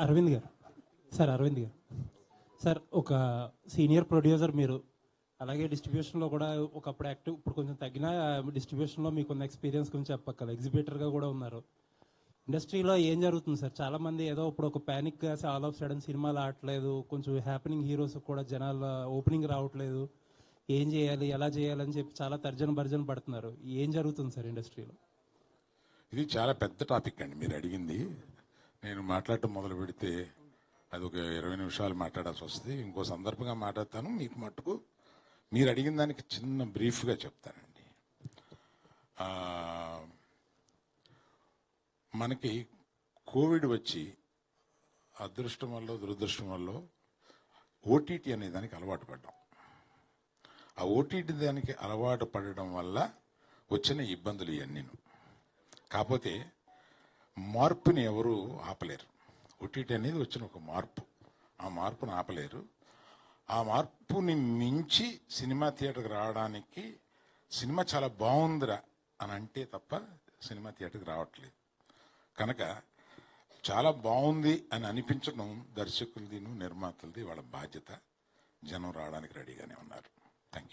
అరవింద్ గారు అరవింద్ గారు సార్, ఒక సీనియర్ ప్రొడ్యూసర్ మీరు, అలాగే డిస్ట్రిబ్యూషన్లో కూడా ఒకప్పుడు యాక్టివ్, ఇప్పుడు కొంచెం తగ్గిన డిస్ట్రిబ్యూషన్లో మీకున్న ఎక్స్పీరియన్స్ గురించి చెప్పక్కల, ఎగ్జిబిటర్గా కూడా ఉన్నారు. ఇండస్ట్రీలో ఏం జరుగుతుంది సార్? చాలామంది ఏదో ఇప్పుడు ఒక ప్యానిక్ ఆల్ ఆఫ్ సడన్ సినిమాలు ఆడట్లేదు, కొంచెం హ్యాపెనింగ్ హీరోస్ కూడా జనాల ఓపెనింగ్ రావట్లేదు, ఏం చేయాలి ఎలా చేయాలని చెప్పి చాలా తర్జన భర్జన పడుతున్నారు. ఏం జరుగుతుంది సార్ ఇండస్ట్రీలో? ఇది చాలా పెద్ద టాపిక్ అండి మీరు అడిగింది. నేను మాట్లాడటం మొదలు పెడితే అది ఒక 20 నిమిషాలు మాట్లాడాల్సి వస్తుంది. ఇంకో సందర్భంగా మాట్లాడతాను. మీకు మట్టుకు మీరు అడిగిన దానికి చిన్న బ్రీఫ్గా చెప్తానండి. మనకి కోవిడ్ వచ్చి అదృష్టం వల్ల దురదృష్టం వల్ల ఓటీటీ అనే దానికి అలవాటు పడ్డాం. ఆ ఓటీటీ దానికి అలవాటు పడడం వల్ల వచ్చిన ఇబ్బందులు ఇవన్నీ. కాకపోతే మార్పుని ఎవరు ఆపలేరు. ఓటీటీ అనేది వచ్చిన ఒక మార్పు, ఆ మార్పును ఆపలేరు. ఆ మార్పుని మించి సినిమా థియేటర్కి రావడానికి సినిమా చాలా బాగుందిరా అని అంటే తప్ప సినిమా థియేటర్కి రావట్లేదు. కనుక చాలా బాగుంది అని అనిపించడం దర్శకులది, నిర్మాతలది వాళ్ళ బాధ్యత. జనం రావడానికి రెడీగానే ఉన్నారు. Thank you.